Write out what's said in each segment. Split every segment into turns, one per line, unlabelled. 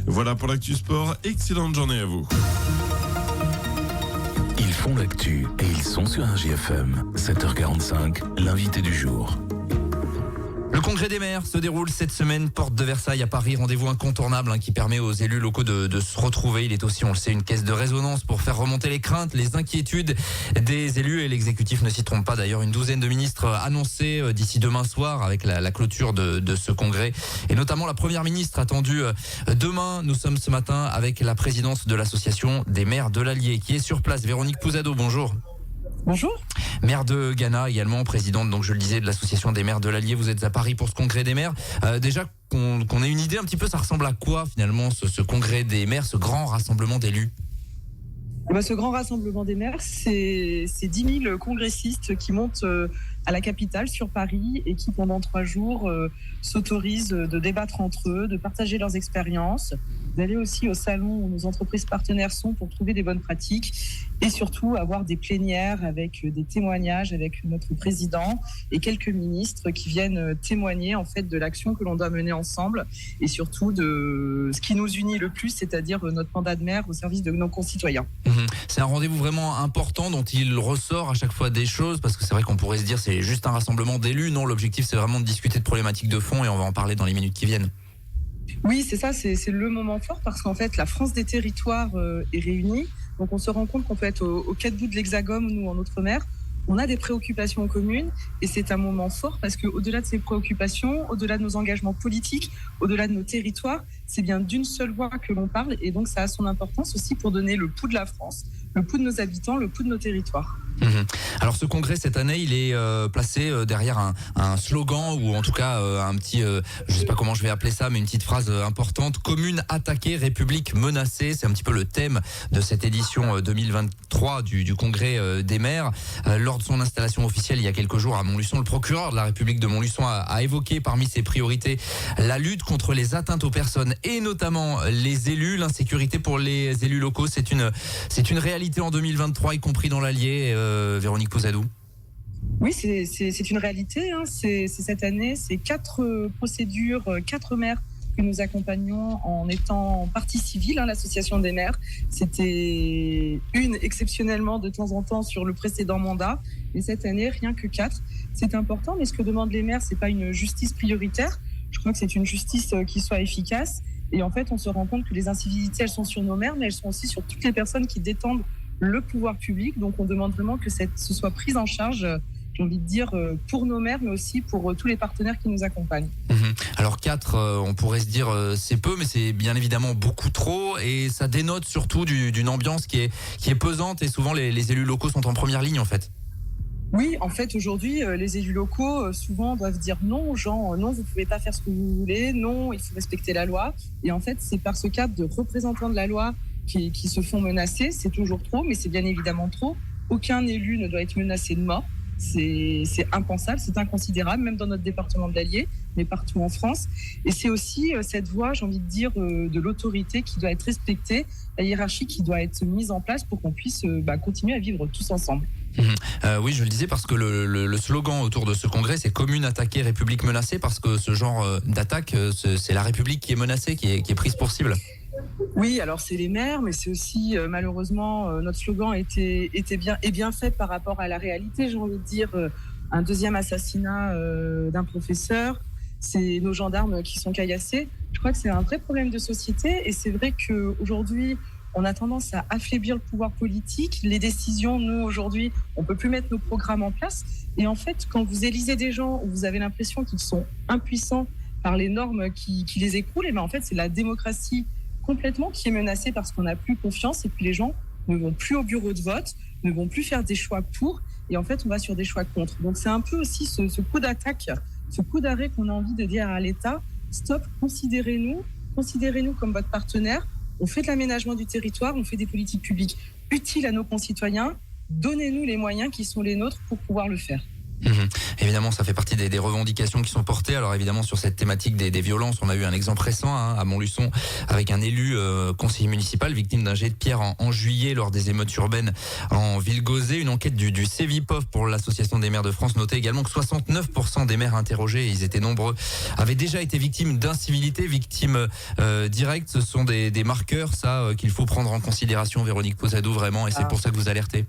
Voilà pour l'actu sport. Excellente journée à vous.
Ils font l'actu et ils sont sur un GFM. 7h45, l'invité du jour.
Le congrès des maires se déroule cette semaine, porte de Versailles à Paris. Rendez-vous incontournable qui permet aux élus locaux de se retrouver. Il est aussi, on le sait, une caisse de résonance pour faire remonter les craintes, les inquiétudes des élus. Et l'exécutif ne s'y trompe pas d'ailleurs. Une douzaine de ministres annoncés d'ici demain soir avec la clôture de ce congrès. Et notamment la première ministre attendue demain. Nous sommes ce matin avec la présidente de l'association des maires de l'Allier qui est sur place. Véronique Pouzado, bonjour.
Bonjour.
Maire de Ghana également, présidente, donc je le disais, de l'association des maires de l'Allier. Vous êtes à Paris pour ce congrès des maires. Déjà qu'on ait une idée un petit peu, ça ressemble à quoi finalement ce congrès des maires, ce grand rassemblement d'élus?
Ce grand rassemblement des maires, c'est 10 000 congressistes qui montent à la capitale, sur Paris, et qui pendant 3 jours s'autorisent de débattre entre eux, de partager leurs expériences, d'aller aussi au salon où nos entreprises partenaires sont pour trouver des bonnes pratiques, et surtout avoir des plénières avec des témoignages avec notre président et quelques ministres qui viennent témoigner en fait de l'action que l'on doit mener ensemble, et surtout de ce qui nous unit le plus, c'est-à-dire notre mandat de maire au service de nos concitoyens.
C'est un rendez-vous vraiment important dont il ressort à chaque fois des choses, parce que c'est vrai qu'on pourrait se dire c'est juste un rassemblement d'élus. Non, l'objectif c'est vraiment de discuter de problématiques de fond, et on va en parler dans les minutes qui viennent.
Oui, c'est ça, c'est le moment fort, parce qu'en fait la France des territoires est réunie. Donc on se rend compte qu'on peut être aux 4 bouts de l'Hexagone, nous en Outre-mer. On a des préoccupations communes, et c'est un moment fort parce qu'au-delà de ces préoccupations, au-delà de nos engagements politiques, au-delà de nos territoires, c'est bien d'une seule voix que l'on parle, et donc ça a son importance aussi pour donner le pouls de la France, le pouls de nos habitants, le pouls de nos territoires.
Alors ce congrès cette année, il est placé derrière un slogan, ou en tout cas un petit, je sais pas comment je vais appeler ça, mais une petite phrase importante: commune attaquée, République menacée. C'est un petit peu le thème de cette édition 2023 du congrès des maires. Lors de son installation officielle il y a quelques jours à Montluçon, le procureur de la République de Montluçon a évoqué parmi ses priorités la lutte contre les atteintes aux personnes et notamment les élus. L'insécurité pour les élus locaux, c'est une réalité en 2023, y compris dans l'Allier. Véronique Pouzado.
Oui, c'est une réalité. C'est cette année, c'est 4 procédures, 4 maires que nous accompagnons en étant partie civile, l'association des maires. C'était une exceptionnellement de temps en temps sur le précédent mandat, et cette année, rien que 4. C'est important, mais ce que demandent les maires, c'est pas une justice prioritaire. Je crois que c'est une justice qui soit efficace. Et en fait, on se rend compte que les incivilités, elles sont sur nos maires, mais elles sont aussi sur toutes les personnes qui détendent le pouvoir public. Donc on demande vraiment que ce soit pris en charge, j'ai envie de dire, pour nos maires, mais aussi pour tous les partenaires qui nous accompagnent.
Alors 4, on pourrait se dire c'est peu, mais c'est bien évidemment beaucoup trop, et ça dénote surtout d'une ambiance qui est pesante, et souvent les élus locaux sont en première ligne en fait.
Oui, en fait, aujourd'hui, les élus locaux, souvent, doivent dire non aux gens. Non, vous ne pouvez pas faire ce que vous voulez. Non, il faut respecter la loi. Et en fait, c'est par ce cadre de représentants de la loi qui se font menacer. C'est toujours trop, mais c'est bien évidemment trop. Aucun élu ne doit être menacé de mort. C'est impensable, c'est inconsidérable, même dans notre département de l'Allier, mais partout en France. Et c'est aussi cette voie, j'ai envie de dire, de l'autorité qui doit être respectée, la hiérarchie qui doit être mise en place pour qu'on puisse continuer à vivre tous ensemble.
Oui, je le disais parce que le slogan autour de ce congrès, c'est commune attaquée, République menacée, parce que ce genre d'attaque, c'est la République qui est menacée, qui est prise pour cible.
Oui, alors c'est les maires, mais c'est aussi malheureusement notre slogan était bien fait par rapport à la réalité. J'ai envie de dire un deuxième assassinat d'un professeur, c'est nos gendarmes qui sont caillassés. Je crois que c'est un vrai problème de société, et c'est vrai qu'aujourd'hui on a tendance à affaiblir le pouvoir politique. Les décisions, nous aujourd'hui, on peut plus mettre nos programmes en place. Et en fait, quand vous élisez des gens où vous avez l'impression qu'ils sont impuissants par les normes qui les écroulent, et bien en fait c'est la démocratie complètement qui est menacée parce qu'on n'a plus confiance, et puis les gens ne vont plus au bureau de vote, ne vont plus faire des choix pour, et en fait on va sur des choix contre. Donc c'est un peu aussi ce coup d'attaque, ce coup d'arrêt qu'on a envie de dire à l'État: stop, considérez-nous comme votre partenaire, on fait de l'aménagement du territoire, on fait des politiques publiques utiles à nos concitoyens, donnez-nous les moyens qui sont les nôtres pour pouvoir le faire.
Évidemment, ça fait partie des revendications qui sont portées. Alors évidemment, sur cette thématique des violences, on a eu un exemple récent à Montluçon avec un élu conseiller municipal victime d'un jet de pierre en juillet lors des émeutes urbaines en Ville-Gauzée. Une enquête du Cevipof pour l'Association des maires de France notait également que 69% des maires interrogés, et ils étaient nombreux, avaient déjà été victimes d'incivilité, victimes directes. Ce sont des marqueurs, ça, qu'il faut prendre en considération, Véronique Posadou, vraiment, et c'est pour ça que vous alertez.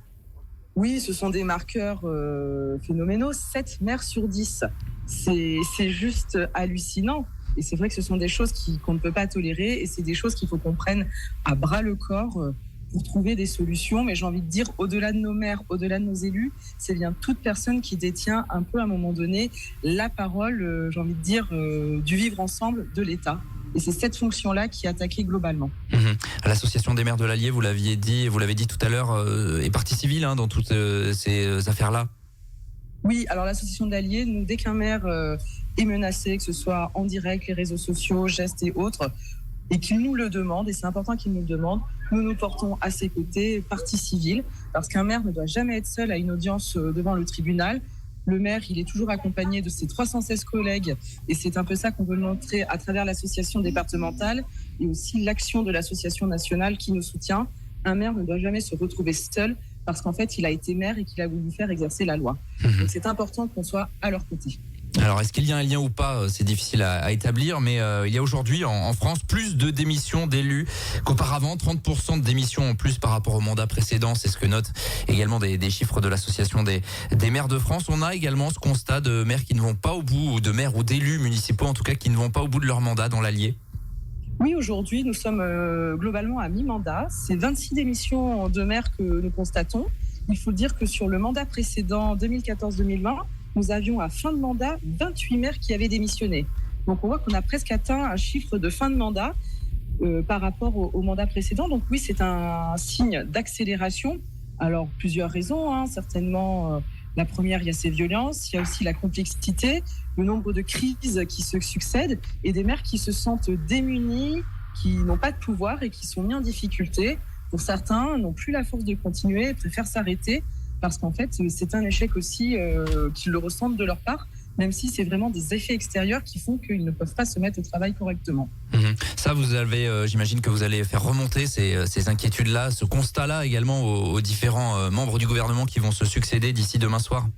Oui, ce sont des marqueurs phénoménaux. 7 maires sur 10. C'est juste hallucinant. Et c'est vrai que ce sont des choses qu'on ne peut pas tolérer. Et c'est des choses qu'il faut qu'on prenne à bras le corps pour trouver des solutions. Mais j'ai envie de dire, au-delà de nos maires, au-delà de nos élus, c'est bien toute personne qui détient un peu à un moment donné la parole, j'ai envie de dire, du vivre ensemble de l'État. Et c'est cette fonction-là qui est attaquée globalement.
L'Association des maires de l'Allier, vous l'avez dit tout à l'heure, est partie civile dans toutes ces affaires-là.
Oui, alors l'association de l'Allier, nous, dès qu'un maire est menacé, que ce soit en direct, les réseaux sociaux, gestes et autres, et qu'il nous le demande, et c'est important qu'il nous le demande, nous nous portons à ses côtés, partie civile, parce qu'un maire ne doit jamais être seul à une audience devant le tribunal. Le maire, il est toujours accompagné de ses 316 collègues, et c'est un peu ça qu'on veut montrer à travers l'association départementale et aussi l'action de l'association nationale qui nous soutient. Un maire ne doit jamais se retrouver seul parce qu'en fait, il a été maire et qu'il a voulu faire exercer la loi. Donc c'est important qu'on soit à leur côté.
Alors, est-ce qu'il y a un lien ou pas? C'est difficile à établir, mais il y a aujourd'hui en France plus de démissions d'élus qu'auparavant, 30% de démissions en plus par rapport au mandat précédent. C'est ce que notent également des chiffres de l'association des maires de France. On a également ce constat de maires qui ne vont pas au bout, ou de maires ou d'élus municipaux en tout cas, qui ne vont pas au bout de leur mandat dans l'Allier.
Oui, aujourd'hui, nous sommes globalement à mi-mandat. C'est 26 démissions de maires que nous constatons. Il faut dire que sur le mandat précédent, 2014-2020, nous avions à fin de mandat 28 maires qui avaient démissionné. Donc on voit qu'on a presque atteint un chiffre de fin de mandat par rapport au mandat précédent. Donc oui, c'est un signe d'accélération. Alors plusieurs raisons, certainement. La première, il y a ces violences, il y a aussi la complexité, le nombre de crises qui se succèdent et des maires qui se sentent démunis, qui n'ont pas de pouvoir et qui sont mis en difficulté. Pour certains, n'ont plus la force de continuer, préfèrent s'arrêter parce qu'en fait, c'est un échec aussi qu'ils le ressentent de leur part, même si c'est vraiment des effets extérieurs qui font qu'ils ne peuvent pas se mettre au travail correctement.
Ça, vous avez, j'imagine que vous allez faire remonter ces inquiétudes-là, ce constat-là également aux différents membres du gouvernement qui vont se succéder d'ici demain soir.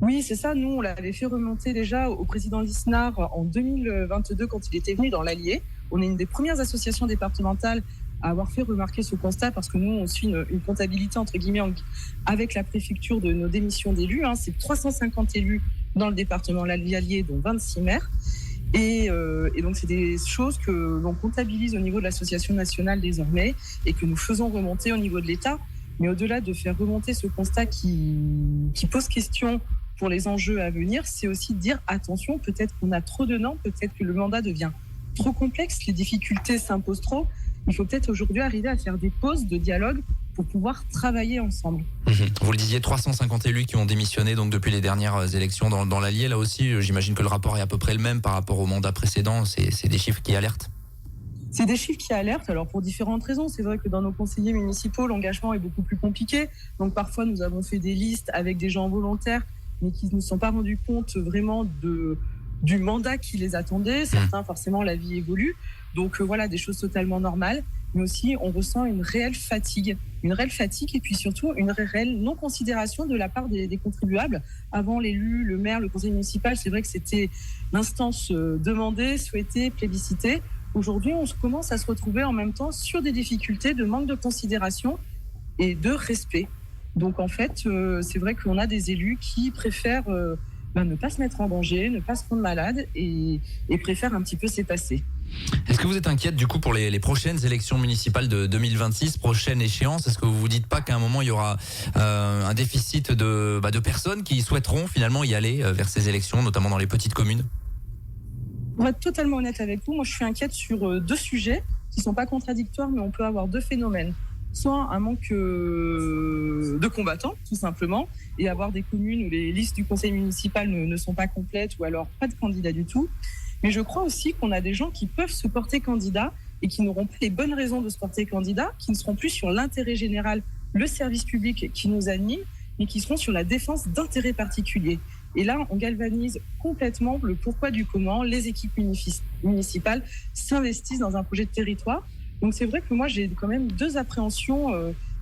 Oui, c'est ça. Nous, on l'avait fait remonter déjà au président Lisnard en 2022 quand il était venu dans l'Allier. On est une des premières associations départementales à avoir fait remarquer ce constat parce que nous, on suit une comptabilité, entre guillemets, avec la préfecture de nos démissions d'élus. C'est 350 élus dans le département l'Allier, dont 26 maires. Et donc, c'est des choses que l'on comptabilise au niveau de l'association nationale désormais et que nous faisons remonter au niveau de l'État. Mais au-delà de faire remonter ce constat qui pose question pour les enjeux à venir, c'est aussi de dire attention, peut-être qu'on a trop de normes, peut-être que le mandat devient trop complexe, les difficultés s'imposent trop. Il faut peut-être aujourd'hui arriver à faire des pauses de dialogue pour pouvoir travailler ensemble.
Vous le disiez, 350 élus qui ont démissionné donc depuis les dernières élections dans l'Allier. Là aussi, j'imagine que le rapport est à peu près le même par rapport au mandat précédent. C'est des chiffres qui alertent.
C'est des chiffres qui alertent, alors pour différentes raisons. C'est vrai que dans nos conseillers municipaux, l'engagement est beaucoup plus compliqué. Donc parfois, nous avons fait des listes avec des gens volontaires, mais qui ne se sont pas rendus compte vraiment du mandat qui les attendait. Certains, forcément, la vie évolue. Donc voilà, des choses totalement normales. Mais aussi, on ressent une réelle fatigue et puis surtout une réelle non-considération de la part des contribuables. Avant, l'élu, le maire, le conseil municipal, c'est vrai que c'était l'instance demandée, souhaitée, plébiscitée. Aujourd'hui, on commence à se retrouver en même temps sur des difficultés de manque de considération et de respect. Donc en fait, c'est vrai qu'on a des élus qui préfèrent ne pas se mettre en danger, ne pas se rendre malade et préfèrent un petit peu s'effacer.
Est-ce que vous êtes inquiète du coup pour les prochaines élections municipales de 2026, prochaine échéance? Est-ce que vous vous dites pas qu'à un moment il y aura un déficit de personnes qui souhaiteront finalement y aller vers ces élections, notamment dans les petites communes?
Pour être totalement honnête avec vous, moi je suis inquiète sur deux sujets qui ne sont pas contradictoires, mais on peut avoir deux phénomènes. Soit un manque de combattants, tout simplement, et avoir des communes où les listes du conseil municipal ne sont pas complètes ou alors pas de candidats du tout. Mais je crois aussi qu'on a des gens qui peuvent se porter candidats et qui n'auront pas les bonnes raisons de se porter candidat, qui ne seront plus sur l'intérêt général, le service public qui nous anime, mais qui seront sur la défense d'intérêts particuliers. Et là, on galvanise complètement le pourquoi du comment les équipes municipales s'investissent dans un projet de territoire. Donc c'est vrai que moi, j'ai quand même deux appréhensions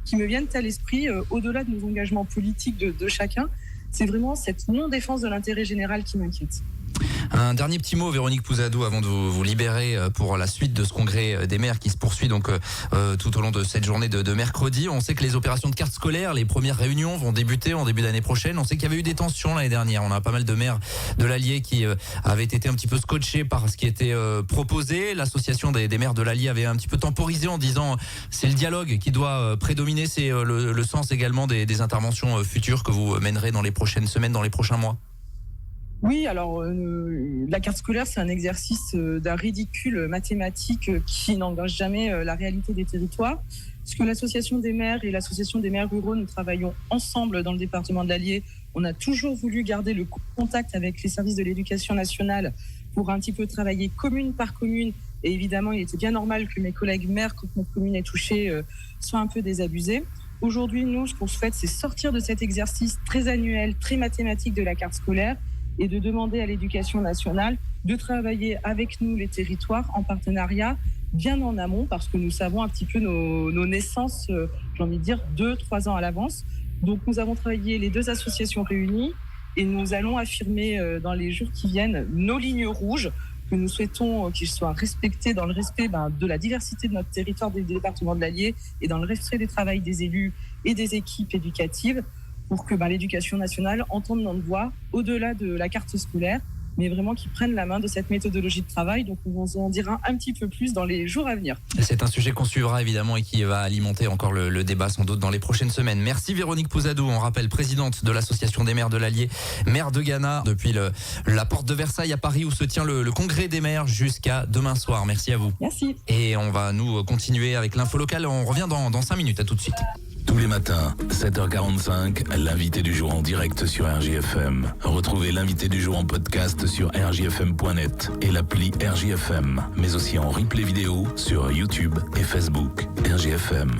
qui me viennent à l'esprit, au-delà de nos engagements politiques de chacun. C'est vraiment cette non-défense de l'intérêt général qui m'inquiète.
Un dernier petit mot, Véronique Pouzadou, avant de vous libérer pour la suite de ce congrès des maires qui se poursuit donc tout au long de cette journée de mercredi. On sait que les opérations de carte scolaire, les premières réunions vont débuter en début d'année prochaine. On sait qu'il y avait eu des tensions l'année dernière. On a pas mal de maires de l'Allier qui avaient été un petit peu scotchés par ce qui était proposé. L'association des maires de l'Allier avait un petit peu temporisé en disant c'est le dialogue qui doit prédominer. C'est le sens également des interventions futures que vous mènerez dans les prochaines semaines, dans les prochains mois.
Oui, alors la carte scolaire, c'est un exercice d'un ridicule mathématique qui n'engage jamais la réalité des territoires. Parce que l'association des maires et l'association des maires ruraux, nous travaillons ensemble dans le département de l'Allier. On a toujours voulu garder le contact avec les services de l'éducation nationale pour un petit peu travailler commune par commune. Et évidemment, il était bien normal que mes collègues maires, quand notre commune est touchée, soient un peu désabusés. Aujourd'hui, nous, ce qu'on souhaite, c'est sortir de cet exercice très annuel, très mathématique de la carte scolaire et de demander à l'éducation nationale de travailler avec nous les territoires en partenariat bien en amont, parce que nous savons un petit peu nos naissances, j'ai envie de dire, 2-3 ans à l'avance. Donc nous avons travaillé les deux associations réunies et nous allons affirmer dans les jours qui viennent nos lignes rouges que nous souhaitons qu'ils soient respectés dans le respect de la diversité de notre territoire des départements de l'Allier et dans le respect des travails des élus et des équipes éducatives, pour que l'éducation nationale entende notre voix au-delà de la carte scolaire, mais vraiment qu'ils prennent la main de cette méthodologie de travail. Donc on vous en dira un petit peu plus dans les jours à venir.
C'est un sujet qu'on suivra évidemment et qui va alimenter encore le débat sans doute dans les prochaines semaines. Merci Véronique Pouzadou, on rappelle présidente de l'association des maires de l'Allier, maire de Gannat, depuis la porte de Versailles à Paris où se tient le congrès des maires jusqu'à demain soir. Merci à vous.
Merci.
Et on va nous continuer avec l'info locale. On revient dans 5 minutes, à tout de suite.
Tous les matins, 7h45, l'invité du jour en direct sur RJFM. Retrouvez l'invité du jour en podcast sur rjfm.net et l'appli RJFM, mais aussi en replay vidéo sur YouTube et Facebook. RJFM.